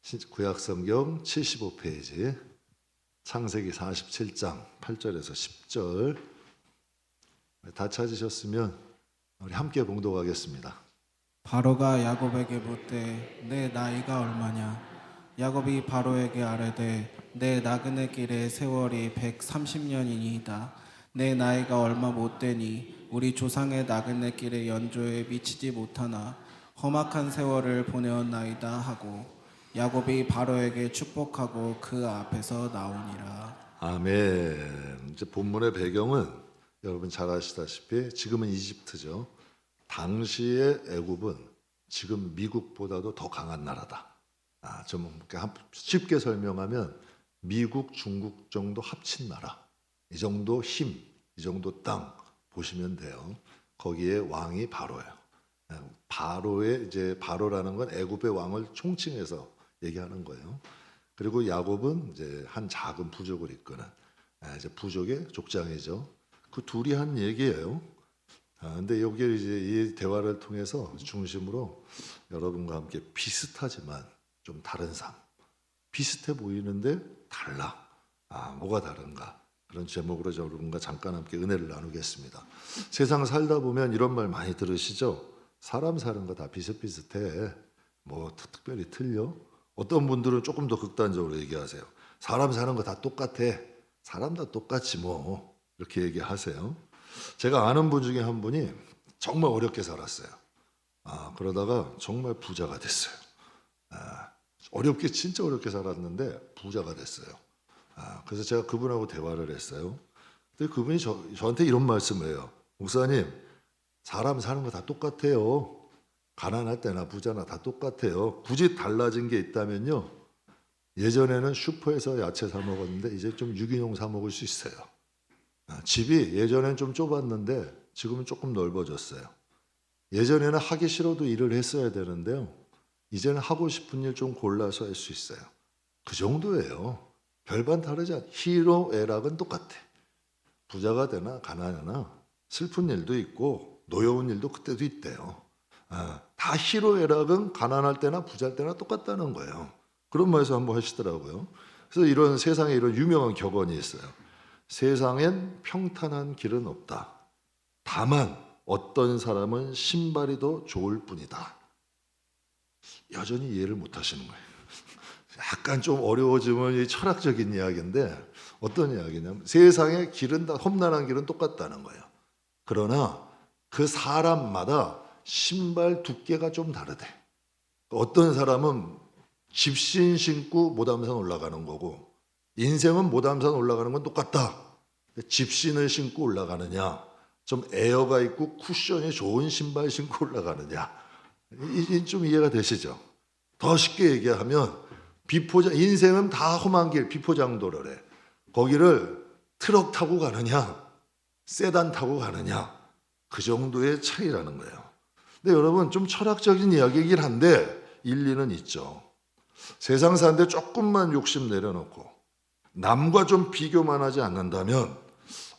구약성경 75페이지 창세기 47장 8절에서 10절 다 찾으셨으면 우리 함께 봉독하겠습니다. 바로가 야곱에게 묻되 내 나이가 얼마냐? 야곱이 바로에게 아뢰되 내 나그네 길의 세월이 130년이니이다. 내 나이가 얼마 못 되니 우리 조상의 나그네 길의 연조에 미치지 못하나 험악한 세월을 보내었나이다 하고 야곱이 바로에게 축복하고 그 앞에서 나오니라. 아멘. 이제 본문의 배경은 여러분 잘 아시다시피 지금은 이집트죠. 당시의 애굽은 지금 미국보다도 더 강한 나라다. 좀 쉽게 설명하면 미국, 중국 정도 합친 나라. 이 정도 힘, 이 정도 땅 보시면 돼요. 거기에 왕이 바로예요. 바로의 이제 바로라는 건 애굽의 왕을 총칭해서 얘기하는 거예요. 그리고 야곱은 이제 한 작은 부족을 이끄는 이제 부족의 족장이죠. 그 둘이 한 얘기예요. 근데 여기 이제 이 대화를 통해서 중심으로 여러분과 함께 비슷하지만 좀 다른 삶, 비슷해 보이는데 달라. 뭐가 다른가? 그런 제목으로 여러분과 잠깐 함께 은혜를 나누겠습니다. 세상 살다 보면 이런 말 많이 들으시죠? 사람 사는 거 다 비슷비슷해. 뭐 특별히 틀려? 어떤 분들은 조금 더 극단적으로 얘기하세요. 사람 사는 거 다 똑같아. 사람 다 똑같지 뭐. 이렇게 얘기하세요. 제가 아는 분 중에 한 분이 정말 어렵게 살았어요. 그러다가 정말 부자가 됐어요. 어렵게 진짜 어렵게 살았는데 부자가 됐어요. 그래서 제가 그분하고 대화를 했어요. 근데 그분이 저한테 이런 말씀을 해요. 목사님, 사람 사는 거 다 똑같아요. 가난할 때나 부자나 다 똑같아요. 굳이 달라진 게 있다면요. 예전에는 슈퍼에서 야채 사 먹었는데 이제 좀 유기농 사 먹을 수 있어요. 집이 예전엔 좀 좁았는데 지금은 조금 넓어졌어요. 예전에는 하기 싫어도 일을 했어야 되는데요. 이제는 하고 싶은 일 좀 골라서 할 수 있어요. 그 정도예요. 별반 다르지 않아. 희로애락은 똑같아. 부자가 되나 가난하나 슬픈 일도 있고 노여운 일도 그때도 있대요. 다 희로애락은 가난할 때나 부자일 때나 똑같다는 거예요. 그런 말씀 한번 하시더라고요. 그래서 이런 세상에 이런 유명한 격언이 있어요. 세상엔 평탄한 길은 없다. 다만 어떤 사람은 신발이 더 좋을 뿐이다. 여전히 이해를 못 하시는 거예요. 약간 좀 어려워지면 이 철학적인 이야기인데 어떤 이야기냐면 세상의 길은 다 험난한 길은 똑같다는 거예요. 그러나 그 사람마다 신발 두께가 좀 다르대. 어떤 사람은 집신 신고 모담산 올라가는 거고 인생은 모담산 올라가는 건 똑같다. 집신을 신고 올라가느냐 좀 에어가 있고 쿠션이 좋은 신발 신고 올라가느냐 좀 이해가 되시죠? 더 쉽게 얘기하면 인생은 다 험한 길 비포장도를 해. 거기를 트럭 타고 가느냐 세단 타고 가느냐 그 정도의 차이라는 거예요. 근데 여러분 좀 철학적인 이야기이긴 한데 일리는 있죠. 세상 사는데 조금만 욕심 내려놓고 남과 좀 비교만 하지 않는다면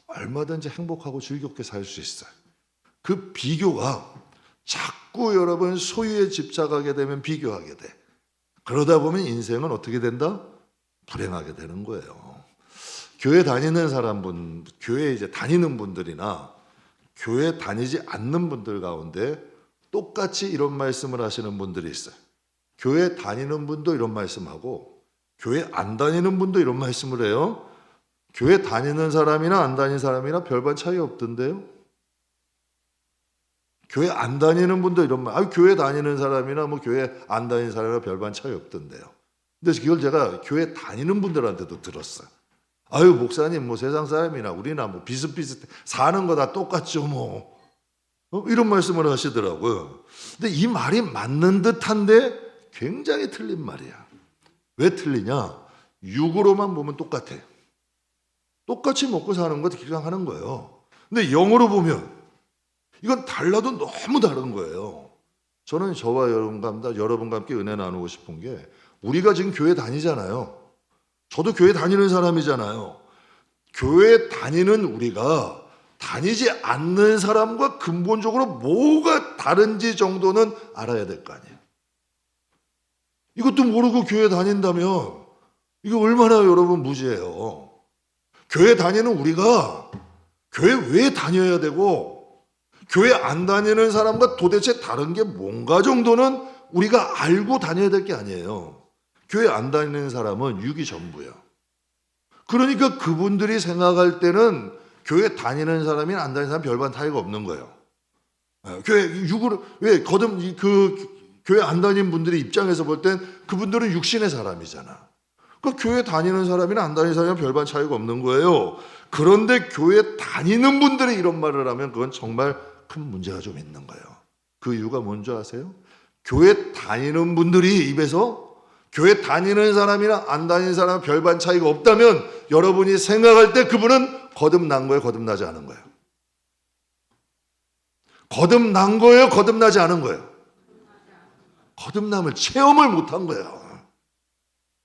얼마든지 행복하고 즐겁게 살 수 있어요. 그 비교가 자꾸 여러분 소유에 집착하게 되면 비교하게 돼. 그러다 보면 인생은 어떻게 된다? 불행하게 되는 거예요. 교회 다니는 교회 이제 다니는 분들이나 교회 다니지 않는 분들 가운데 똑같이 이런 말씀을 하시는 분들이 있어요. 교회 다니는 분도 이런 말씀하고 교회 안 다니는 분도 이런 말씀을 해요. 교회 다니는 사람이나 안 다니는 사람이나 별반 차이 없던데요. 교회 안 다니는 분도 이런 교회 다니는 사람이나 뭐 교회 안 다니는 사람이나 별반 차이 없던데요. 근데 그걸 제가 교회 다니는 분들한테도 들었어요. 목사님 뭐 세상 사람이나 우리나 뭐 비슷비슷해 사는 거 다 똑같죠 뭐. 이런 말씀을 하시더라고요. 근데 이 말이 맞는 듯한데 굉장히 틀린 말이야. 왜 틀리냐? 육으로만 보면 똑같아. 똑같이 먹고 사는 거 그냥 하는 거예요. 근데 영으로 보면 이건 달라도 너무 다른 거예요. 저는 저와 여러분과 함께 은혜 나누고 싶은 게 우리가 지금 교회 다니잖아요. 저도 교회 다니는 사람이잖아요. 교회 다니는 우리가 다니지 않는 사람과 근본적으로 뭐가 다른지 정도는 알아야 될 거 아니에요. 이것도 모르고 교회 다닌다면 이게 얼마나 여러분 무지해요. 교회 다니는 우리가 교회 왜 다녀야 되고 교회 안 다니는 사람과 도대체 다른 게 뭔가 정도는 우리가 알고 다녀야 될 게 아니에요. 교회 안 다니는 사람은 육이 전부예요. 그러니까 그분들이 생각할 때는 교회 다니는 사람이나 안 다니는 사람 별반 차이가 없는 거예요. 교회 육으로 왜 교회 안 다니는 분들의 입장에서 볼 땐 그분들은 육신의 사람이잖아. 그러니까 교회 다니는 사람이나 안 다니는 사람이나 별반 차이가 없는 거예요. 그런데 교회 다니는 분들이 이런 말을 하면 그건 정말 큰 문제가 좀 있는 거예요. 그 이유가 뭔지 아세요? 교회 다니는 분들이 입에서 교회 다니는 사람이나 안 다니는 사람은 별반 차이가 없다면 여러분이 생각할 때 그분은 거듭난 거예요, 거듭나지 않은 거예요? 거듭난 거예요, 거듭나지 않은 거예요? 거듭남을 체험을 못한 거예요.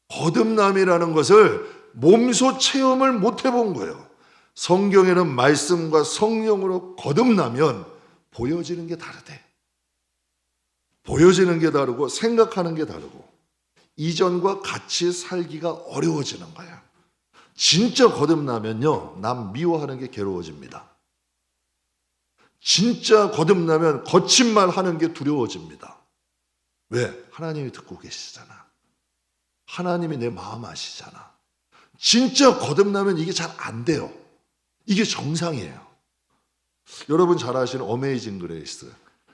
거듭남이라는 것을 몸소 체험을 못 해본 거예요. 성경에는 말씀과 성령으로 거듭나면 보여지는 게 다르대. 보여지는 게 다르고 생각하는 게 다르고 이전과 같이 살기가 어려워지는 거예요. 진짜 거듭나면요, 남 미워하는 게 괴로워집니다. 진짜 거듭나면 거친 말 하는 게 두려워집니다. 왜? 하나님이 듣고 계시잖아. 하나님이 내 마음 아시잖아. 진짜 거듭나면 이게 잘 안 돼요. 이게 정상이에요. 여러분 잘 아시는 어메이징 그레이스,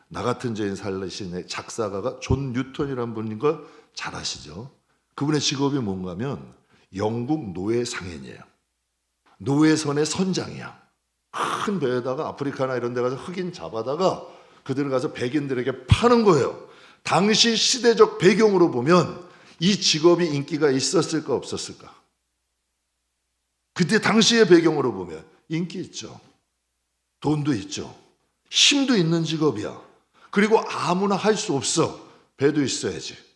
나 같은 죄인 살리신 작사가가 존 뉴턴이라는 분인 걸 잘 아시죠? 그분의 직업이 뭔가 하면 영국 노예 상인이에요. 노예선의 선장이야. 큰 배에다가 아프리카나 이런 데 가서 흑인 잡아다가 그들을 가서 백인들에게 파는 거예요. 당시 시대적 배경으로 보면 이 직업이 인기가 있었을까 없었을까? 그때 당시의 배경으로 보면 인기 있죠. 돈도 있죠. 힘도 있는 직업이야. 그리고 아무나 할 수 없어. 배도 있어야지.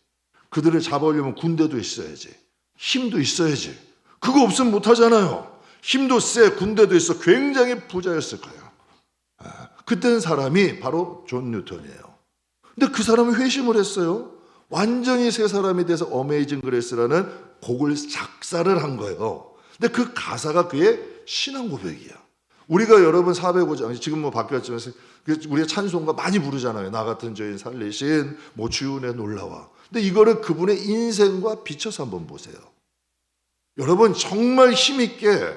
그들을 잡아오려면 군대도 있어야지. 힘도 있어야지. 그거 없으면 못하잖아요. 힘도 세, 군대도 있어. 굉장히 부자였을 거예요. 그때는 사람이 바로 존 뉴턴이에요. 근데 그 사람이 회심을 했어요. 완전히 새 사람이 돼서 어메이징 그레이스라는 곡을 작사를 한 거예요. 근데 그 가사가 그의 신앙 고백이야. 우리가 여러분 405장, 지금 뭐 바뀌었지만 우리가 찬송가 많이 부르잖아요. 나 같은 죄인 살리신 뭐 주은혜 놀라와. 근데 이거를 그분의 인생과 비춰서 한번 보세요. 여러분 정말 힘있게,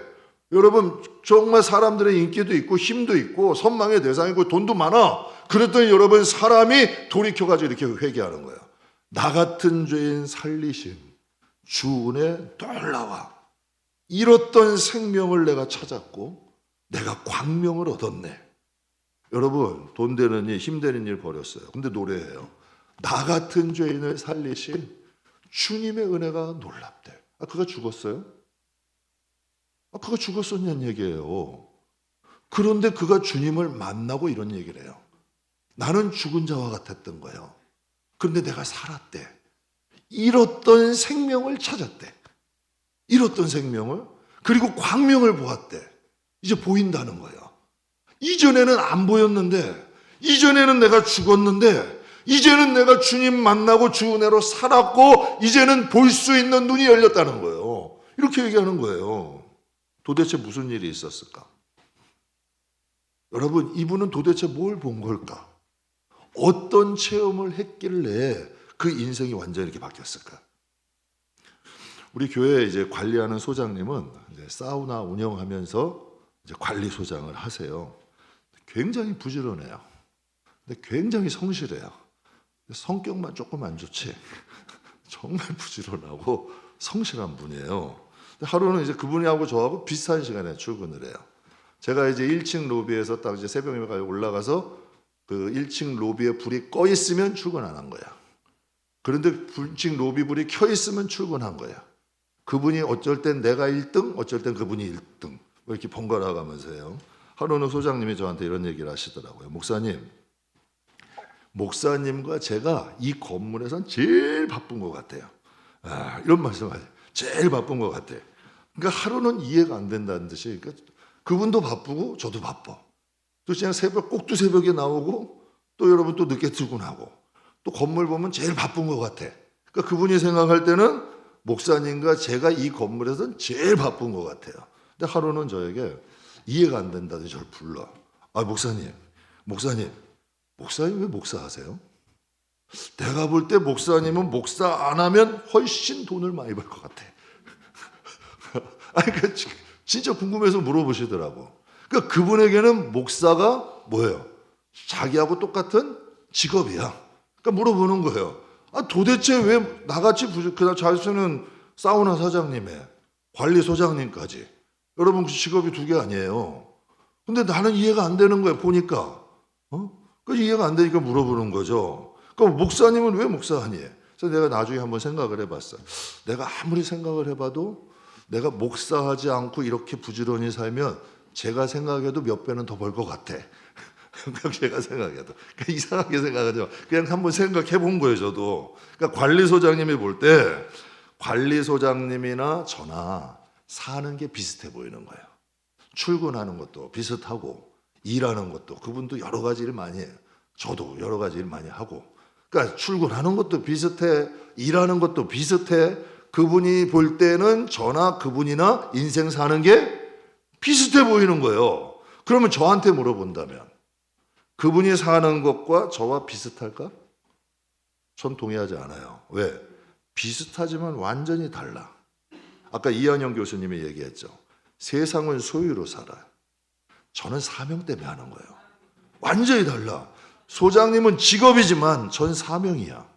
여러분 정말 사람들의 인기도 있고 힘도 있고 선망의 대상이고 돈도 많아. 그랬더니 여러분 사람이 돌이켜가지고 이렇게 회개하는 거예요. 나 같은 죄인 살리신 주은혜 놀라와. 잃었던 생명을 내가 찾았고 내가 광명을 얻었네. 여러분 돈 되는 일, 힘 되는 일 버렸어요. 근데 노래해요. 나 같은 죄인을 살리신 주님의 은혜가 놀랍대. 그가 죽었어요? 그가 죽었었냐는 얘기예요. 그런데 그가 주님을 만나고 이런 얘기를 해요. 나는 죽은 자와 같았던 거예요. 그런데 내가 살았대. 잃었던 생명을 찾았대. 잃었던 생명을, 그리고 광명을 보았대. 이제 보인다는 거예요. 이전에는 안 보였는데, 이전에는 내가 죽었는데, 이제는 내가 주님 만나고 주 은혜로 살았고 이제는 볼 수 있는 눈이 열렸다는 거예요. 이렇게 얘기하는 거예요. 도대체 무슨 일이 있었을까? 여러분, 이분은 도대체 뭘 본 걸까? 어떤 체험을 했길래 그 인생이 완전히 이렇게 바뀌었을까? 우리 교회 이제 관리하는 소장님은 이제 사우나 운영하면서 이제 관리소장을 하세요. 굉장히 부지런해요. 근데 굉장히 성실해요. 성격만 조금 안 좋지. 정말 부지런하고 성실한 분이에요. 하루는 이제 그분하고 저하고 비슷한 시간에 출근을 해요. 제가 이제 1층 로비에서 딱 이제 새벽에 올라가서 그 1층 로비에 불이 꺼 있으면 출근 안 한 거야. 그런데 1층 로비 불이 켜 있으면 출근한 거야. 그분이 어쩔 땐 내가 1등, 어쩔 땐 그분이 1등. 이렇게 번갈아 가면서 해요. 하루는 소장님이 저한테 이런 얘기를 하시더라고요. 목사님과 제가 이 건물에선 제일 바쁜 것 같아요. 이런 말씀을 하세요. 제일 바쁜 것 같아요. 그러니까 하루는 이해가 안 된다는 듯이, 그러니까 그분도 바쁘고 저도 바빠. 또 그냥 꼭두 새벽에 나오고 또 여러분 또 늦게 출근하고 또 건물 보면 제일 바쁜 것 같아. 그러니까 그분이 생각할 때는 목사님과 제가 이 건물에서는 제일 바쁜 것 같아요. 근데 하루는 저에게 이해가 안 된다더니 저를 불러. 아, 목사님 왜 목사하세요? 내가 볼 때 목사님은 목사 안 하면 훨씬 돈을 많이 벌 것 같아. 아니, 그러니까 진짜 궁금해서 물어보시더라고. 그러니까 그분에게는 목사가 뭐예요? 자기하고 똑같은 직업이야. 그러니까 물어보는 거예요. 아, 도대체 왜 나같이 그냥 잘 쓰는 사우나 사장님에 관리소장님까지, 여러분 그 직업이 두 개 아니에요. 근데 나는 이해가 안 되는 거예요. 보니까 그 이해가 안 되니까 물어보는 거죠. 그럼 목사님은 왜 목사하니? 그래서 내가 나중에 한번 생각을 해봤어요. 내가 아무리 생각을 해봐도 내가 목사하지 않고 이렇게 부지런히 살면 제가 생각해도 몇 배는 더 벌 것 같아. 제가 생각해도. 그러니까 이상하게 생각하지 마. 그냥 한번 생각해 본 거예요, 저도. 그러니까 관리소장님이 볼 때 관리소장님이나 저나 사는 게 비슷해 보이는 거예요. 출근하는 것도 비슷하고 일하는 것도, 그분도 여러 가지 일 많이 해요. 저도 여러 가지 일 많이 하고. 그러니까 출근하는 것도 비슷해, 일하는 것도 비슷해. 그분이 볼 때는 저나 그분이나 인생 사는 게 비슷해 보이는 거예요. 그러면 저한테 물어본다면 그분이 사는 것과 저와 비슷할까? 전 동의하지 않아요. 왜? 비슷하지만 완전히 달라. 아까 이한영 교수님이 얘기했죠. 세상은 소유로 살아요. 저는 사명 때문에 하는 거예요. 완전히 달라. 소장님은 직업이지만 전 사명이야.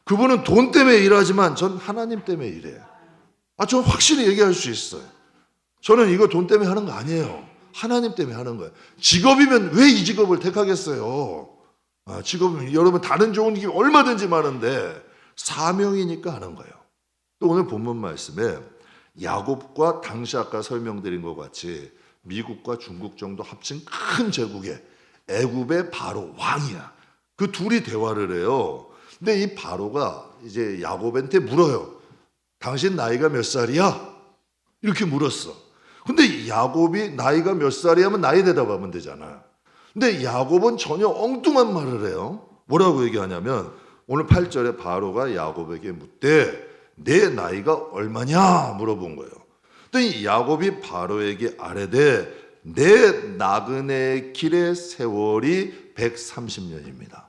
그분은 돈 때문에 일하지만 전 하나님 때문에 일해. 전 확실히 얘기할 수 있어요. 저는 이거 돈 때문에 하는 거 아니에요. 하나님 때문에 하는 거예요. 직업이면 왜 이 직업을 택하겠어요? 직업은 여러분 다른 좋은 게 얼마든지 많은데 사명이니까 하는 거예요. 또 오늘 본문 말씀에 야곱과 당시 아까 설명드린 것 같이 미국과 중국 정도 합친 큰 제국에 애굽의 바로 왕이야. 그 둘이 대화를 해요. 근데 이 바로가 이제 야곱한테 물어요. 당신 나이가 몇 살이야? 이렇게 물었어. 근데 야곱이 나이가 몇 살이야 하면 나이 대답하면 되잖아. 근데 야곱은 전혀 엉뚱한 말을 해요. 뭐라고 얘기하냐면 오늘 8절에 바로가 야곱에게 묻되 내 나이가 얼마냐 물어본 거예요. 그랬더니 야곱이 바로에게 아뢰되 내 나그네 길의 세월이 130년입니다.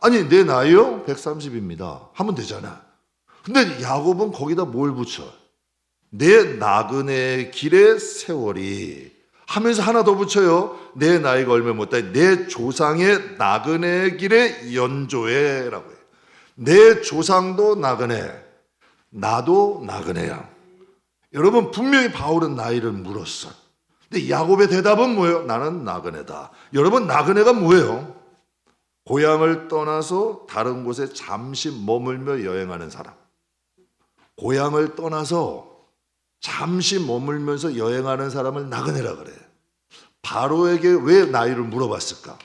아니 내 나이요? 130입니다. 하면 되잖아. 근데 야곱은 거기다 뭘 붙여? 내 나그네 길의 세월이 하면서 하나 더 붙여요. 내 나이가 얼마 못다. 내 조상의 나그네 길의 연조에라고 해요. 내 조상도 나그네, 나도 나그네야. 여러분 분명히 바울은 나이를 물었어. 근데 야곱의 대답은 뭐예요? 나는 나그네다. 여러분 나그네가 뭐예요? 고향을 떠나서 다른 곳에 잠시 머물며 여행하는 사람. 고향을 떠나서 잠시 머물면서 여행하는 사람을 나그네라 그래. 바로에게 왜 나이를 물어봤을까?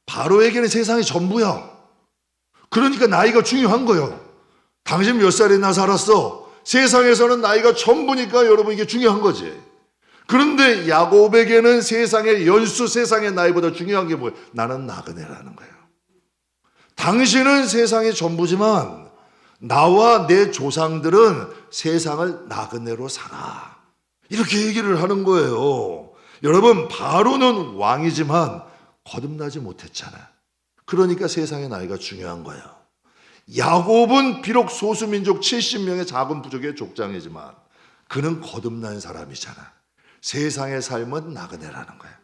바로에게는 세상이 전부야. 그러니까 나이가 중요한 거예요. 당신 몇 살이나 살았어? 세상에서는 나이가 전부니까 여러분 이게 중요한 거지. 그런데 야곱에게는 세상의 연수, 세상의 나이보다 중요한 게 뭐예요? 나는 나그네라는 거예요. 당신은 세상의 전부지만 나와 내 조상들은 세상을 나그네로 살아. 이렇게 얘기를 하는 거예요. 여러분 바로는 왕이지만 거듭나지 못했잖아. 그러니까 세상의 나이가 중요한 거예요. 야곱은 비록 소수민족 70명의 작은 부족의 족장이지만 그는 거듭난 사람이잖아. 세상의 삶은 나그네라는 거예요.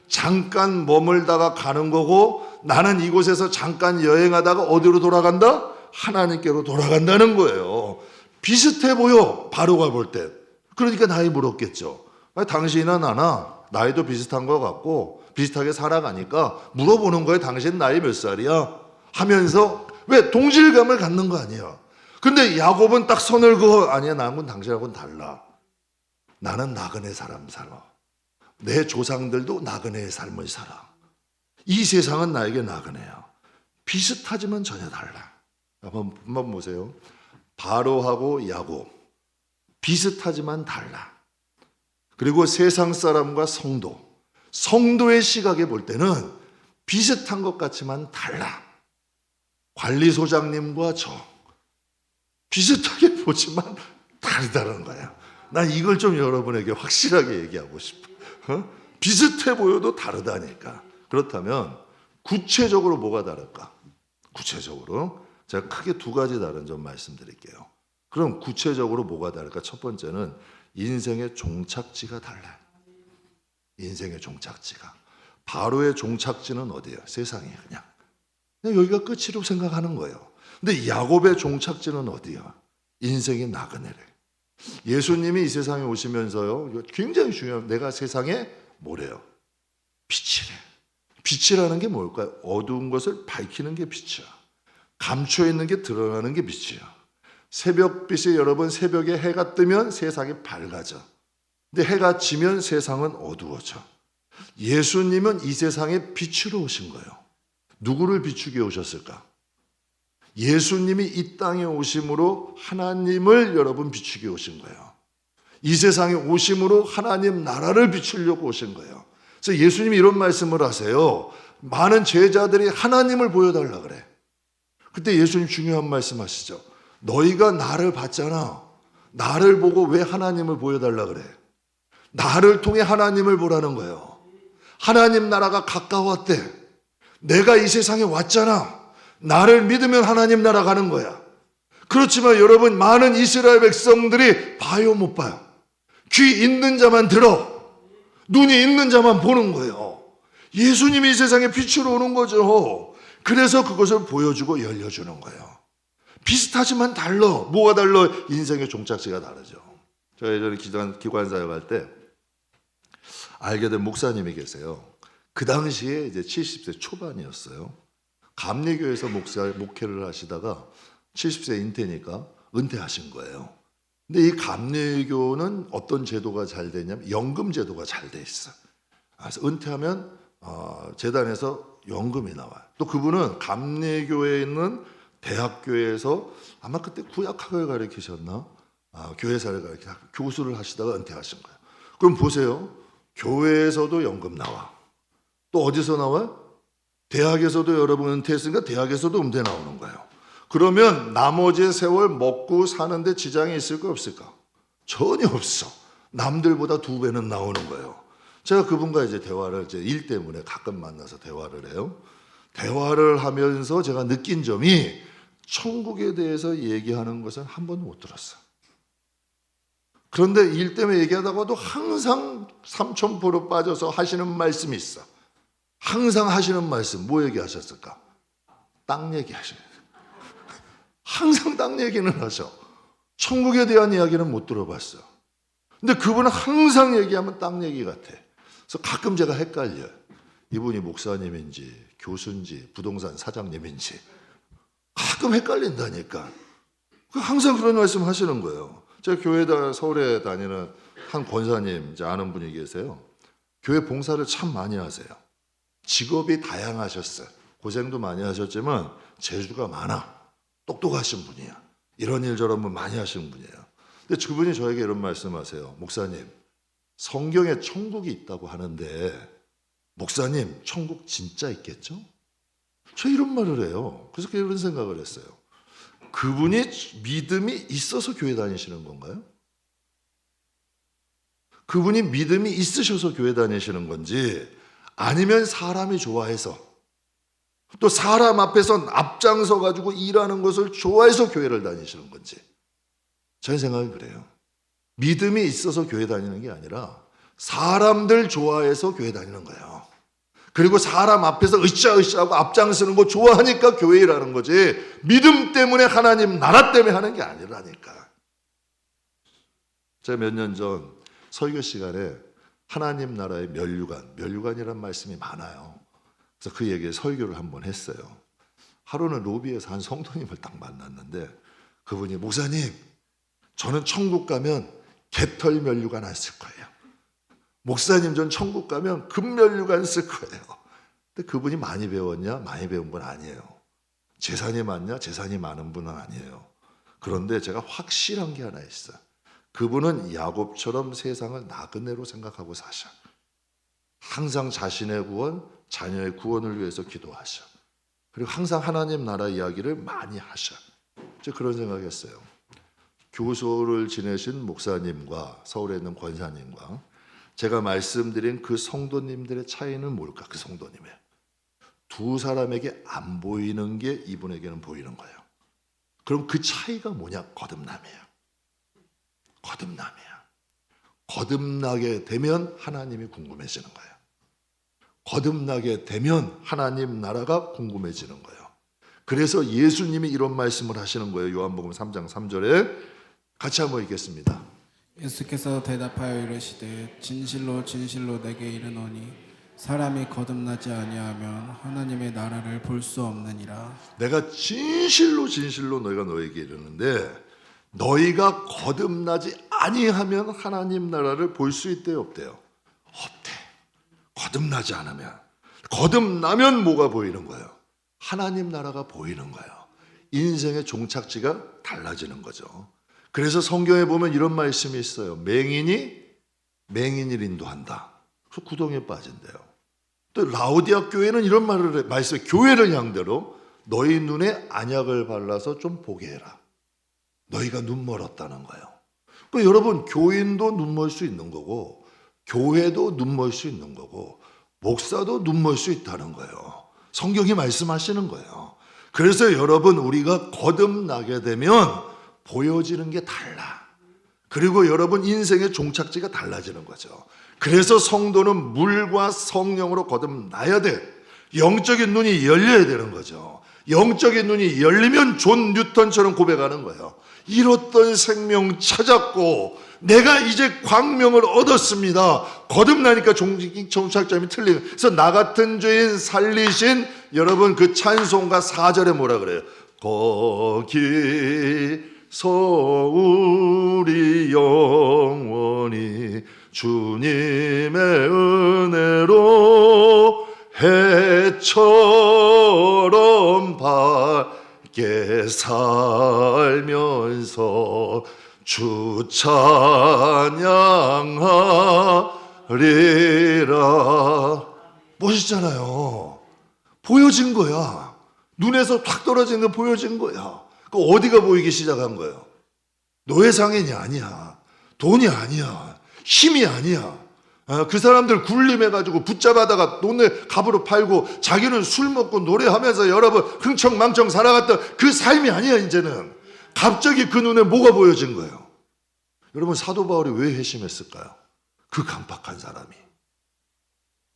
잠깐 머물다가 가는 거고 나는 이곳에서 잠깐 여행하다가 어디로 돌아간다? 하나님께로 돌아간다는 거예요. 비슷해 보여 바로가 볼 때. 그러니까 나이 물었겠죠. 당신이나 나나 나이도 비슷한 것 같고 비슷하게 살아가니까 물어보는 거예요. 당신 나이 몇 살이야? 하면서 왜 동질감을 갖는 거 아니야. 근데 야곱은 딱 선을 그어 아니야 나하고는 당신하고는 달라. 나는 나그네 사람 살아. 내 조상들도 나그네의 삶을 살아. 이 세상은 나에게 나그네야. 비슷하지만 전혀 달라. 한번 보세요. 바로하고 야곱 비슷하지만 달라. 그리고 세상 사람과 성도의 시각에 볼 때는 비슷한 것 같지만 달라. 관리소장님과 비슷하게 보지만 다르다는 거야. 난 이걸 좀 여러분에게 확실하게 얘기하고 싶어. 비슷해 보여도 다르다니까. 그렇다면 구체적으로 뭐가 다를까? 구체적으로 제가 크게 두 가지 다른 점 말씀드릴게요. 그럼 구체적으로 뭐가 다를까? 첫 번째는 인생의 종착지가 달라요. 인생의 종착지가. 바로의 종착지는 어디예요? 세상이에요. 그냥 여기가 끝이라고 생각하는 거예요. 근데 야곱의 종착지는 어디야? 인생의 나그네래. 예수님이 이 세상에 오시면서요, 이거 굉장히 중요한, 내가 세상에 뭐래요? 빛이래. 빛이라는 게 뭘까요? 어두운 것을 밝히는 게 빛이야. 감춰 있는 게 드러나는 게 빛이야. 새벽빛이 여러분, 새벽에 해가 뜨면 세상이 밝아져. 근데 해가 지면 세상은 어두워져. 예수님은 이 세상에 빛으로 오신 거예요. 누구를 비추게 오셨을까? 예수님이 이 땅에 오심으로 하나님을 여러분 비추게 오신 거예요. 이 세상에 오심으로 하나님 나라를 비추려고 오신 거예요. 그래서 예수님이 이런 말씀을 하세요. 많은 제자들이 하나님을 보여달라 그래. 그때 예수님 중요한 말씀 하시죠. 너희가 나를 봤잖아. 나를 보고 왜 하나님을 보여달라 그래? 나를 통해 하나님을 보라는 거예요. 하나님 나라가 가까웠대. 내가 이 세상에 왔잖아. 나를 믿으면 하나님 나라 가는 거야. 그렇지만 여러분, 많은 이스라엘 백성들이 봐요, 못 봐요? 귀 있는 자만 들어, 눈이 있는 자만 보는 거예요. 예수님이 이 세상에 빛으로 오는 거죠. 그래서 그것을 보여주고 열려주는 거예요. 비슷하지만 달라. 뭐가 달라? 인생의 종착지가 다르죠. 제가 예전에 기관 사역할 때 알게 된 목사님이 계세요. 그 당시에 이제 70세 초반이었어요. 감리교에서 목회를 하시다가 70세 인태니까 은퇴하신 거예요. 근데 이 감리교는 어떤 제도가 잘 되냐면 연금 제도가 잘 돼 있어. 그래서 은퇴하면 재단에서 연금이 나와요. 또 그분은 감리교에 있는 대학교에서 아마 그때 구약학을 가르치셨나? 교회사를 가르치다 교수를 하시다가 은퇴하신 거예요. 그럼 보세요. 교회에서도 연금 나와. 또 어디서 나와요? 대학에서도 여러분 은퇴했으니까 대학에서도 음대 나오는 거예요. 그러면 나머지 세월 먹고 사는데 지장이 있을까 없을까? 전혀 없어. 남들보다 2배는 나오는 거예요. 제가 그분과 이제 대화를 이제 일 때문에 가끔 만나서 대화를 해요. 대화를 하면서 제가 느낀 점이 천국에 대해서 얘기하는 것은 한 번도 못 들었어. 그런데 일 때문에 얘기하다가도 항상 삼천포로 빠져서 하시는 말씀이 있어. 항상 하시는 말씀, 뭐 얘기하셨을까? 땅 얘기하셔요. 항상 땅 얘기는 하셔. 천국에 대한 이야기는 못 들어봤어. 근데 그분은 항상 얘기하면 땅 얘기 같아. 그래서 가끔 제가 헷갈려요. 이분이 목사님인지 교수인지 부동산 사장님인지 가끔 헷갈린다니까. 항상 그런 말씀 하시는 거예요. 제가 교회다 서울에 다니는 한 권사님 이제 아는 분이 계세요. 교회 봉사를 참 많이 하세요. 직업이 다양하셨어요. 고생도 많이 하셨지만 재주가 많아. 똑똑하신 분이야. 이런 일 저런 분 많이 하시는 분이에요. 근데 그분이 저에게 이런 말씀하세요. 목사님, 성경에 천국이 있다고 하는데 목사님, 천국 진짜 있겠죠? 저 이런 말을 해요. 그래서 이런 생각을 했어요. 그분이 믿음이 있어서 교회 다니시는 건가요? 그분이 믿음이 있으셔서 교회 다니시는 건지 아니면 사람이 좋아해서 또 사람 앞에서 앞장서 가지고 일하는 것을 좋아해서 교회를 다니시는 건지 제 생각은 그래요. 믿음이 있어서 교회 다니는 게 아니라 사람들 좋아해서 교회 다니는 거예요. 그리고 사람 앞에서 으쌰으쌰하고 앞장서는 거 좋아하니까 교회 일하는 거지 믿음 때문에 하나님 나라 때문에 하는 게 아니라니까. 제가 몇 년 전 설교 시간에 하나님 나라의 면류관이라는 말씀이 많아요. 그래서 그 얘기에 설교를 한번 했어요. 하루는 로비에서 한 성도님을 딱 만났는데 그분이 목사님, 저는 천국 가면 개털 면류관 안 쓸 거예요. 목사님, 전 천국 가면 금면류관 쓸 거예요. 근데 그분이 많이 배웠냐? 많이 배운 분 아니에요. 재산이 많냐? 재산이 많은 분은 아니에요. 그런데 제가 확실한 게 하나 있어요. 그분은 야곱처럼 세상을 나그네로 생각하고 사셔. 항상 자신의 구원, 자녀의 구원을 위해서 기도하셔. 그리고 항상 하나님 나라 이야기를 많이 하셔. 저 그런 생각했어요. 교소를 지내신 목사님과 서울에 있는 권사님과 제가 말씀드린 그 성도님들의 차이는 뭘까? 그 성도님의 두 사람에게 안 보이는 게 이분에게는 보이는 거예요. 그럼 그 차이가 뭐냐? 거듭남이에요. 거듭남이야. 거듭나게 되면 하나님이 궁금해지는 거예요. 거듭나게 되면 하나님 나라가 궁금해지는 거예요. 그래서 예수님이 이런 말씀을 하시는 거예요. 요한복음 3장 3절에 같이 한번 읽겠습니다. 예수께서 대답하여 이르시되 진실로 진실로 내게 이르노니 사람이 거듭나지 아니하면 하나님의 나라를 볼 수 없느니라. 내가 진실로 진실로 너에게 이르는데 너희가 거듭나지 아니하면 하나님 나라를 볼 수 있대요, 없대요? 없대. 거듭나지 않으면. 거듭나면 뭐가 보이는 거예요? 하나님 나라가 보이는 거예요. 인생의 종착지가 달라지는 거죠. 그래서 성경에 보면 이런 말씀이 있어요. 맹인이 맹인을 인도한다. 그래서 구덩이에 빠진대요. 또 라오디아 교회는 이런 말씀해. 교회를 향대로 너희 눈에 안약을 발라서 좀 보게 해라. 너희가 눈 멀었다는 거예요. 그러니까 여러분, 교인도 눈 멀 수 있는 거고 교회도 눈 멀 수 있는 거고 목사도 눈 멀 수 있다는 거예요. 성경이 말씀하시는 거예요. 그래서 여러분, 우리가 거듭나게 되면 보여지는 게 달라. 그리고 여러분, 인생의 종착지가 달라지는 거죠. 그래서 성도는 물과 성령으로 거듭나야 돼. 영적인 눈이 열려야 되는 거죠. 영적인 눈이 열리면 존 뉴턴처럼 고백하는 거예요. 잃었던 생명 찾았고 내가 이제 광명을 얻었습니다. 거듭나니까 종착점이 틀리는. 그래서 나 같은 죄인 살리신 여러분, 그 찬송가 4절에 뭐라 그래요? 거기서 우리 영원히 주님의 은혜로 해처럼 밝게 살면서 주 찬양하리라. 멋있잖아요. 보여진 거야. 눈에서 탁 떨어지는 거 보여진 거야. 그 어디가 보이기 시작한 거예요? 노예상인이 아니야. 돈이 아니야. 힘이 아니야. 그 사람들 굴림해가지고 붙잡아다가 돈을 갑으로 팔고 자기는 술 먹고 노래하면서 여러분 흥청망청 살아갔던 그 삶이 아니야. 이제는 갑자기 그 눈에 뭐가 보여진 거예요? 여러분, 사도 바울이 왜 회심했을까요? 그 강팍한 사람이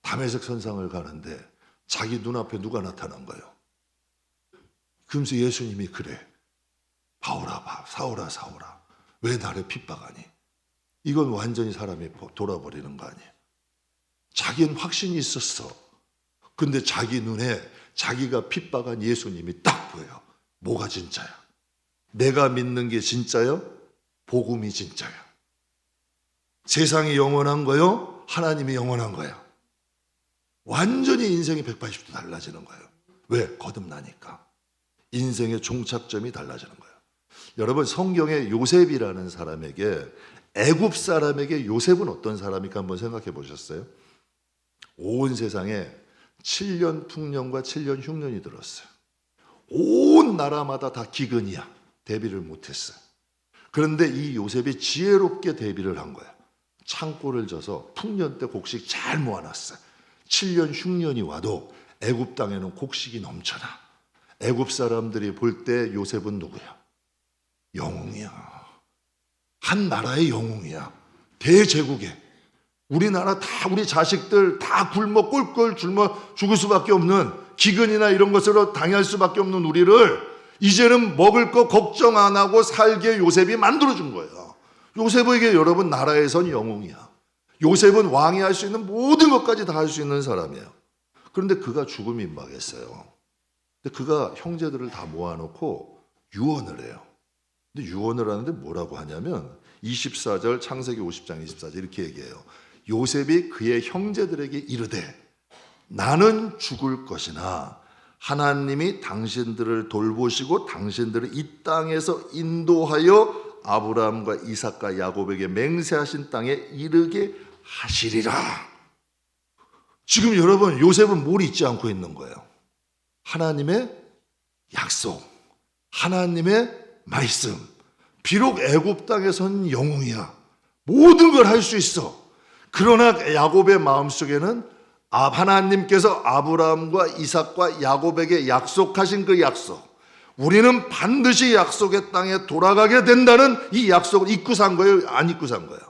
다메섹 선상을 가는데 자기 눈앞에 누가 나타난 거예요? 그러면서 예수님이 그래, 바울아, 사울아, 사울아, 왜 나를 핍박하니? 이건 완전히 사람이 돌아버리는 거 아니에요. 자기는 확신이 있었어. 근데 자기 눈에 자기가 핍박한 예수님이 딱 보여요. 뭐가 진짜야? 내가 믿는 게 진짜요? 복음이 진짜야. 세상이 영원한 거요? 하나님이 영원한 거야. 완전히 인생이 180도 달라지는 거예요. 왜? 거듭나니까. 인생의 종착점이 달라지는 거예요. 여러분, 성경에 요셉이라는 사람에게, 애굽 사람에게 요셉은 어떤 사람일까 한번 생각해 보셨어요? 온 세상에 7년 풍년과 7년 흉년이 들었어요. 온 나라마다 다 기근이야. 대비를 못했어요. 그런데 이 요셉이 지혜롭게 대비를 한 거야. 창고를 져서 풍년 때 곡식 잘 모아놨어요. 7년 흉년이 와도 애굽 땅에는 곡식이 넘쳐나. 애굽 사람들이 볼 때 요셉은 누구야? 영웅이야. 한 나라의 영웅이야. 대제국에. 우리나라 다, 우리 자식들 다 굶어 꼴꼴 굶어 죽을 수밖에 없는, 기근이나 이런 것으로 당할 수밖에 없는 우리를 이제는 먹을 거 걱정 안 하고 살게 요셉이 만들어준 거예요. 요셉에게 여러분, 나라에선 영웅이야. 요셉은 왕이 할 수 있는 모든 것까지 다 할 수 있는 사람이에요. 그런데 그가 죽음이 임박했어요. 근데 그가 형제들을 다 모아놓고 유언을 해요. 근데 유언을 하는데 뭐라고 하냐면 24절, 창세기 50장 24절 이렇게 얘기해요. 요셉이 그의 형제들에게 이르되 나는 죽을 것이나 하나님이 당신들을 돌보시고 당신들을 이 땅에서 인도하여 아브라함과 이삭과 야곱에게 맹세하신 땅에 이르게 하시리라. 지금 여러분, 요셉은 뭘 잊지 않고 있는 거예요? 하나님의 약속, 하나님의 말씀, 비록 애굽 땅에선 영웅이야. 모든 걸 할 수 있어. 그러나 야곱의 마음속에는 하나님께서 아브라함과 이삭과 야곱에게 약속하신 그 약속, 우리는 반드시 약속의 땅에 돌아가게 된다는 이 약속을 잊고 산 거예요? 안 잊고 산 거예요?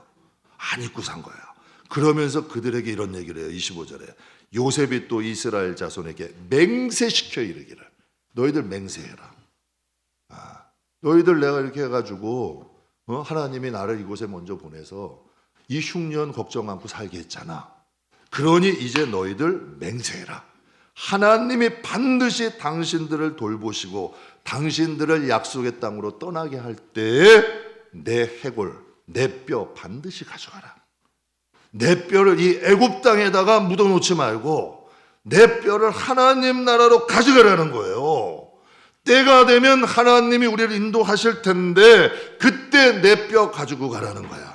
안 잊고 산 거예요. 그러면서 그들에게 이런 얘기를 해요. 25절에 요셉이 또 이스라엘 자손에게 맹세시켜 이르기를, 너희들 맹세해라. 너희들 내가 이렇게 해가지고 하나님이 나를 이곳에 먼저 보내서 이 흉년 걱정 않고 살게 했잖아. 그러니 이제 너희들 맹세해라. 하나님이 반드시 당신들을 돌보시고 당신들을 약속의 땅으로 떠나게 할 때에 내 해골, 내 뼈 반드시 가져가라. 내 뼈를 이 애굽 땅에다가 묻어놓지 말고 내 뼈를 하나님 나라로 가져가라는 거예요. 때가 되면 하나님이 우리를 인도하실 텐데 그때 내 뼈 가지고 가라는 거야.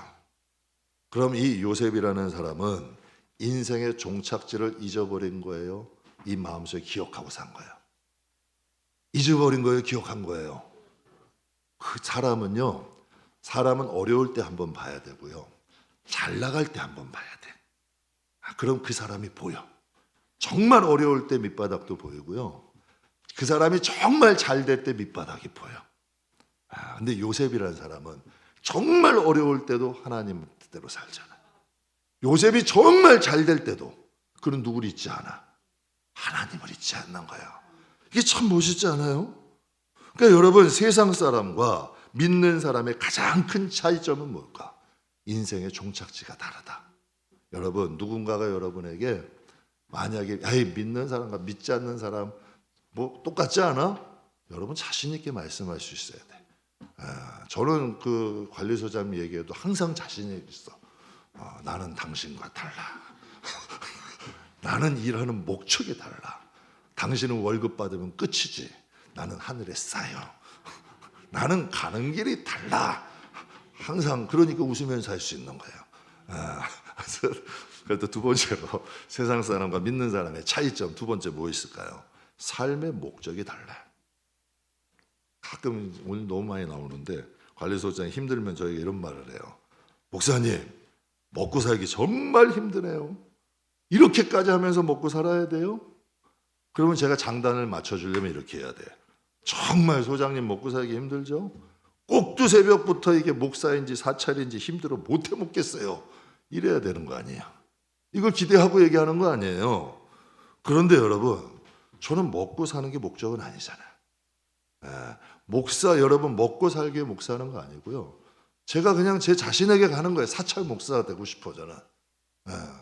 그럼 이 요셉이라는 사람은 인생의 종착지를 잊어버린 거예요? 이 마음속에 기억하고 산 거예요? 잊어버린 거예요? 기억한 거예요? 그 사람은 어려울 때 한번 봐야 되고요, 잘 나갈 때 한번 봐야 돼. 그럼 그 사람이 보여. 정말 어려울 때 밑바닥도 보이고요, 그 사람이 정말 잘 될 때 밑바닥이 보여. 근데 요셉이라는 사람은 정말 어려울 때도 하나님 뜻대로 살잖아. 요셉이 정말 잘 될 때도 그는 누구를 잊지 않아? 하나님을 잊지 않는 거야. 이게 참 멋있지 않아요? 그러니까 여러분, 세상 사람과 믿는 사람의 가장 큰 차이점은 뭘까? 인생의 종착지가 다르다. 여러분, 누군가가 여러분에게 만약에 믿는 사람과 믿지 않는 사람 뭐 똑같지 않아? 여러분 자신 있게 말씀할 수 있어야 돼. 저는 그 관리소장 얘기해도 항상 자신이 있어. 나는 당신과 달라. 나는 일하는 목적이 달라. 당신은 월급 받으면 끝이지. 나는 하늘에 쌓여. 나는 가는 길이 달라. 항상 그러니까 웃으면서 할 수 있는 거예요. 그래도 두 번째로 세상 사람과 믿는 사람의 차이점 두 번째 뭐 있을까요? 삶의 목적이 달라요. 가끔 오늘 너무 많이 나오는데 관리소장이 힘들면 저에게 이런 말을 해요. 목사님, 먹고 살기 정말 힘드네요. 이렇게까지 하면서 먹고 살아야 돼요? 그러면 제가 장단을 맞춰주려면 이렇게 해야 돼. 정말 소장님 먹고 살기 힘들죠? 꼭두 새벽부터 이게 목사인지 사찰인지 힘들어 못해 먹겠어요. 이래야 되는 거 아니에요. 이걸 기대하고 얘기하는 거 아니에요. 그런데 여러분, 저는 먹고 사는 게 목적은 아니잖아요. 목사 여러분 먹고 살기 위해 목사하는 거 아니고요. 제가 그냥 제 자신에게 가는 거예요. 사찰 목사가 되고 싶어 저는.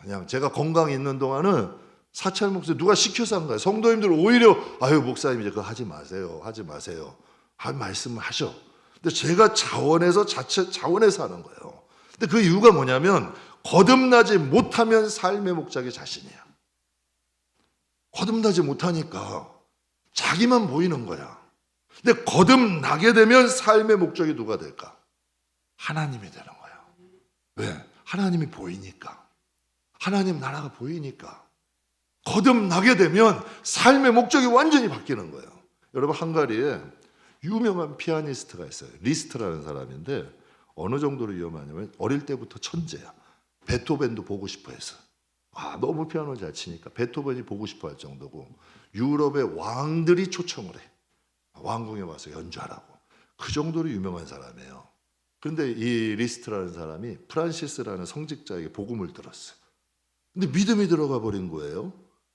그냥 제가 건강 있는 동안은 사찰 목사 누가 시켜서 한 거예요. 성도님들 오히려 목사님 이제 그거 하지 마세요. 하지 마세요. 말씀을 하셔. 근데 제가 자체 자원해서 하는 거예요. 근데 그 이유가 뭐냐면 거듭나지 못하면 삶의 목적이 자신이야. 거듭나지 못하니까 자기만 보이는 거야. 근데 거듭나게 되면 삶의 목적이 누가 될까? 하나님이 되는 거야. 왜? 하나님이 보이니까. 하나님 나라가 보이니까. 거듭나게 되면 삶의 목적이 완전히 바뀌는 거예요. 여러분, 헝가리에 유명한 피아니스트가 있어요. 리스트라는 사람인데 어느 정도로 위험하냐면 어릴 때부터 천재야. 베토벤도 보고 싶어 해서. 너무 피아노 잘 치니까 베토벤이 보고 싶어 할 정도고 유럽의 왕들이 초청을 해. 왕궁에 와서 연주하라고. 그 정도로 유명한 사람이에요. 그런데 이 리스트라는 사람이 프란시스라는 성직자에게 복음을 들었어요. 근데 믿음이 들어가 버린 거예요.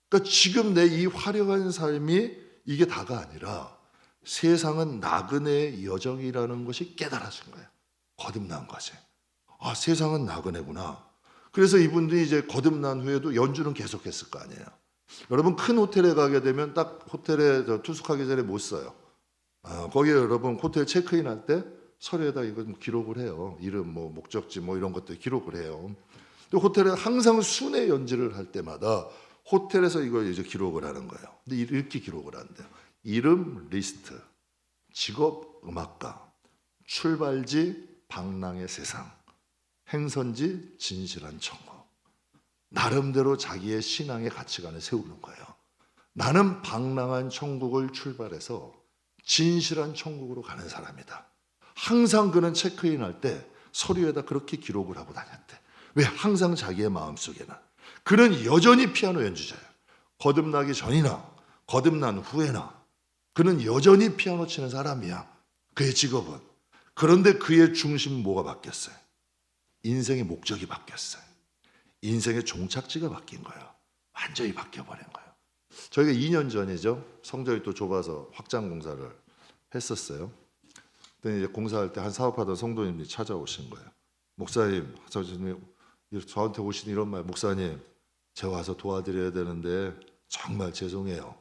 그러니까 지금 내 이 화려한 삶이 이게 다가 아니라 세상은 나그네의 여정이라는 것이 깨달아진 거예요. 거듭난 것이. 세상은 나그네구나. 그래서 이분들이 이제 거듭난 후에도 연주는 계속했을 거 아니에요. 여러분, 큰 호텔에 가게 되면 딱 호텔에 투숙하기 전에 못 써요. 거기에 여러분 호텔 체크인 할 때 서류에다 이거 기록을 해요. 이름, 목적지 이런 것들 기록을 해요. 또 호텔에 항상 순회 연주를 할 때마다 호텔에서 이걸 이제 기록을 하는 거예요. 근데 이렇게 기록을 한대요. 이름 리스트, 직업 음악가, 출발지 방랑의 세상, 행선지 진실한 천국. 나름대로 자기의 신앙의 가치관을 세우는 거예요. 나는 방랑한 천국을 출발해서 진실한 천국으로 가는 사람이다. 항상 그는 체크인할 때 서류에다 그렇게 기록을 하고 다녔대. 왜? 항상 자기의 마음속에는 그는 여전히 피아노 연주자예요. 거듭나기 전이나 거듭난 후에나 그는 여전히 피아노 치는 사람이야. 그의 직업은. 그런데 그의 중심 뭐가 바뀌었어요? 인생의 목적이 바뀌었어요. 인생의 종착지가 바뀐 거예요. 완전히 바뀌어버린 거예요. 저희가 2년 전이죠. 성전이 또 좁아서 확장 공사를 했었어요. 그때 이제 공사할 때 한 사업하던 성도님이 찾아오신 거예요. 목사님, 저한테 오신 이런 말, 목사님, 제가 와서 도와드려야 되는데 정말 죄송해요.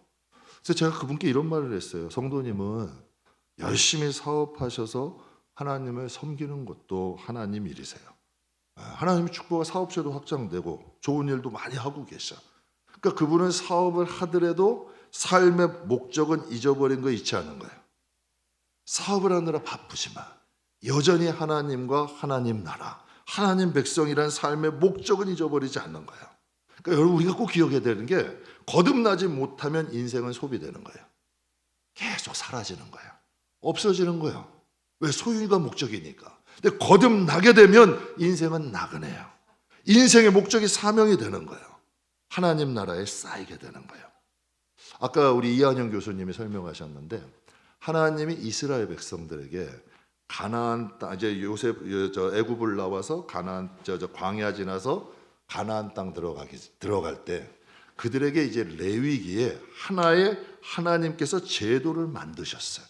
그래서 제가 그분께 이런 말을 했어요. 성도님은 열심히 사업하셔서 하나님을 섬기는 것도 하나님 일이세요. 하나님의 축복과 사업체도 확장되고 좋은 일도 많이 하고 계셔. 그러니까 그분은 사업을 하더라도 삶의 목적은 잊어버린 거 잊지 않은 거예요. 사업을 하느라 바쁘지만 여전히 하나님과 하나님 나라, 하나님 백성이란 삶의 목적은 잊어버리지 않는 거예요. 그러니까 여러분 우리가 꼭 기억해야 되는 게 거듭나지 못하면 인생은 소비되는 거예요. 계속 사라지는 거예요. 없어지는 거예요. 왜? 소유가 목적이니까. 근데 거듭나게 되면 인생은 나그네요. 인생의 목적이 사명이 되는 거예요. 하나님 나라에 쌓이게 되는 거예요. 아까 우리 이한영 교수님이 설명하셨는데 하나님이 이스라엘 백성들에게 가나안 땅, 이제 요셉 애굽을 나와서 가나안 광야 지나서 가나안 땅 들어갈 때 그들에게 이제 레위기에 하나의 하나님께서 제도를 만드셨어요.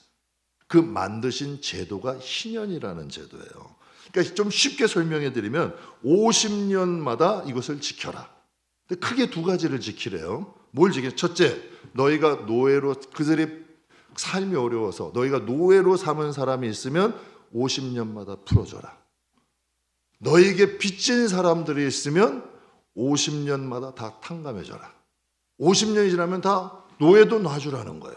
그 만드신 제도가 희년이라는 제도예요. 그러니까 좀 쉽게 설명해 드리면 50년마다 이것을 지켜라. 근데 크게 두 가지를 지키래요. 뭘 지켜? 첫째, 너희가 노예로 그들이 삶이 어려워서 너희가 노예로 삼은 사람이 있으면 50년마다 풀어줘라. 너희에게 빚진 사람들이 있으면 50년마다 다 탕감해줘라. 50년이 지나면 다 노예도 놔주라는 거예요.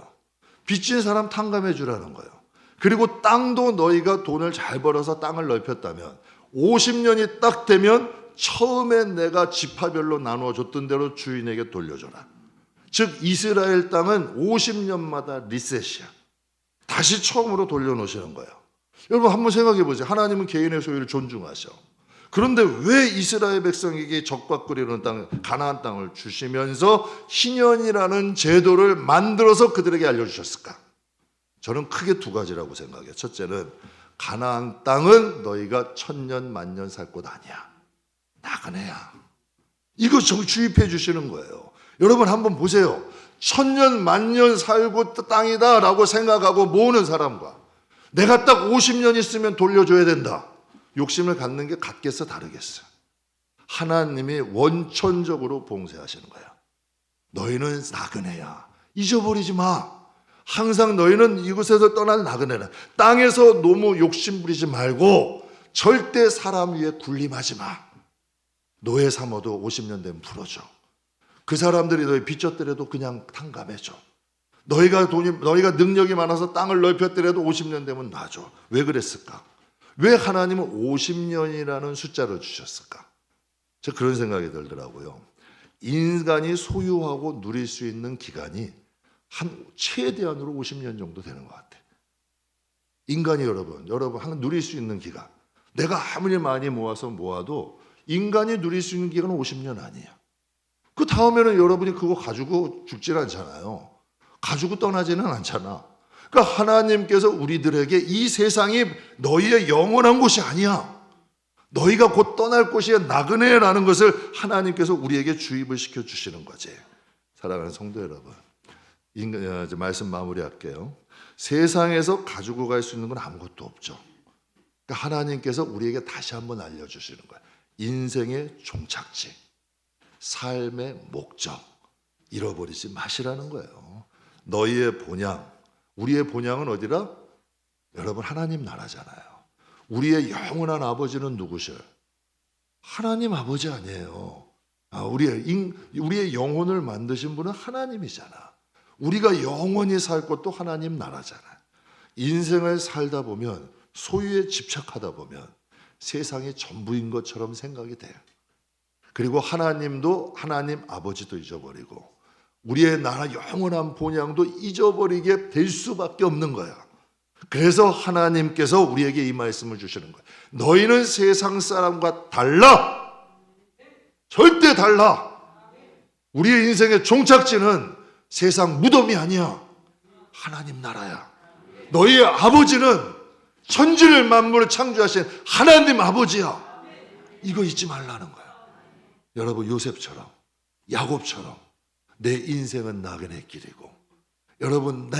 빚진 사람 탕감해주라는 거예요. 그리고 땅도 너희가 돈을 잘 벌어서 땅을 넓혔다면 50년이 딱 되면 처음에 내가 지파별로 나누어 줬던 대로 주인에게 돌려줘라. 즉 이스라엘 땅은 50년마다 리셋이야. 다시 처음으로 돌려놓으시는 거예요. 여러분 한번 생각해 보세요. 하나님은 개인의 소유를 존중하셔. 그런데 왜 이스라엘 백성에게 적박거리는 땅, 가나안 땅을 주시면서 희년이라는 제도를 만들어서 그들에게 알려주셨을까? 저는 크게 두 가지라고 생각해요. 첫째는 가나안 땅은 너희가 천년 만년 살 곳 아니야. 나그네야. 이거 주입해 주시는 거예요. 여러분 한번 보세요. 천년 만년 살고 땅이다라고 생각하고 모으는 사람과 내가 딱 50년 있으면 돌려줘야 된다. 욕심을 갖는 게 같겠어 다르겠어? 하나님이 원천적으로 봉쇄하시는 거야. 너희는 나그네야. 잊어버리지 마. 항상 너희는 이곳에서 떠날 나그네라. 땅에서 너무 욕심 부리지 말고 절대 사람 위에 군림하지 마. 노예 삼아도 50년 되면 풀어줘. 그 사람들이 너희 빚졌더라도 그냥 탕감해줘. 너희가 능력이 많아서 땅을 넓혔더라도 50년 되면 놔줘. 왜 그랬을까? 왜 하나님은 50년이라는 숫자를 주셨을까? 저 그런 생각이 들더라고요. 인간이 소유하고 누릴 수 있는 기간이 한 최대한으로 50년 정도 되는 것 같아요. 인간이 여러분 누릴 수 있는 기간. 내가 아무리 많이 모아도 인간이 누릴 수 있는 기간은 50년 아니에요. 그 다음에는 여러분이 그거 가지고 죽질 않잖아요. 가지고 떠나지는 않잖아. 그러니까 하나님께서 우리들에게 이 세상이 너희의 영원한 곳이 아니야. 너희가 곧 떠날 곳이야. 나그네라는 것을 하나님께서 우리에게 주입을 시켜주시는 거지. 사랑하는 성도 여러분. 이제 말씀 마무리할게요. 세상에서 가지고 갈 수 있는 건 아무것도 없죠. 그러니까 하나님께서 우리에게 다시 한번 알려주시는 거예요. 인생의 종착지, 삶의 목적 잃어버리지 마시라는 거예요. 너희의 본향, 우리의 본향은 어디라? 여러분 하나님 나라잖아요. 우리의 영원한 아버지는 누구셔? 하나님 아버지 아니에요. 우리의 영혼을 만드신 분은 하나님이잖아. 우리가 영원히 살 것도 하나님 나라잖아. 인생을 살다 보면 소유에 집착하다 보면 세상이 전부인 것처럼 생각이 돼요. 그리고 하나님도 하나님 아버지도 잊어버리고 우리의 나라 영원한 본향도 잊어버리게 될 수밖에 없는 거야. 그래서 하나님께서 우리에게 이 말씀을 주시는 거예요. 너희는 세상 사람과 달라. 절대 달라. 우리의 인생의 종착지는 세상 무덤이 아니야. 하나님 나라야. 너희의 아버지는 천지를 만물을 창조하신 하나님 아버지야. 이거 잊지 말라는 거야. 여러분, 요셉처럼, 야곱처럼 내 인생은 나그네 길이고, 여러분,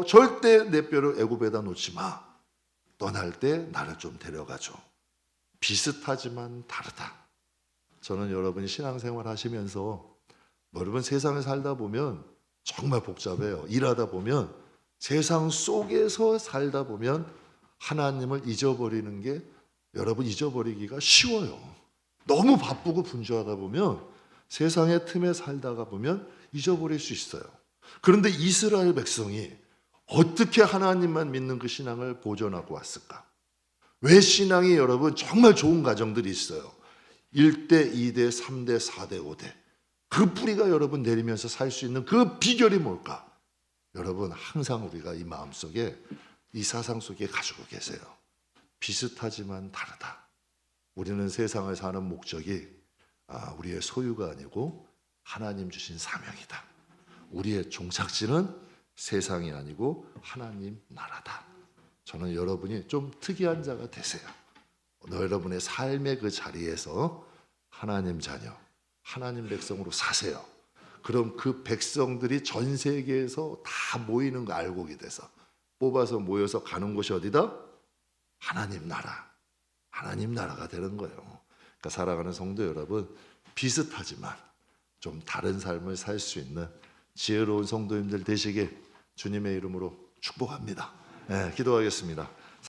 절대 내 뼈를 애굽에다 놓지 마. 떠날 때 나를 좀 데려가줘. 비슷하지만 다르다. 저는 여러분이 신앙생활 하시면서, 여러분 세상에 살다 보면 정말 복잡해요. 일하다 보면, 세상 속에서 살다 보면 하나님을 잊어버리는 게, 여러분, 잊어버리기가 쉬워요. 너무 바쁘고 분주하다 보면 세상의 틈에 살다가 보면 잊어버릴 수 있어요. 그런데 이스라엘 백성이 어떻게 하나님만 믿는 그 신앙을 보존하고 왔을까? 왜 신앙이, 여러분, 정말 좋은 가정들이 있어요. 1대, 2대, 3대, 4대, 5대. 그 뿌리가 여러분 내리면서 살 수 있는 그 비결이 뭘까? 여러분, 항상 우리가 이 마음속에, 이 사상 속에 가지고 계세요. 비슷하지만 다르다. 우리는 세상을 사는 목적이 우리의 소유가 아니고 하나님 주신 사명이다. 우리의 종착지는 세상이 아니고 하나님 나라다. 저는 여러분이 좀 특이한 자가 되세요. 여러분의 삶의 그 자리에서 하나님 자녀, 하나님 백성으로 사세요. 그럼 그 백성들이 전 세계에서 다 모이는 거 알고 돼서 뽑아서 모여서 가는 곳이 어디다? 하나님 나라. 하나님 나라가 되는 거예요. 그러니까 사랑하는 성도 여러분, 비슷하지만 좀 다른 삶을 살 수 있는 지혜로운 성도님들 되시길 주님의 이름으로 축복합니다. 네, 기도하겠습니다.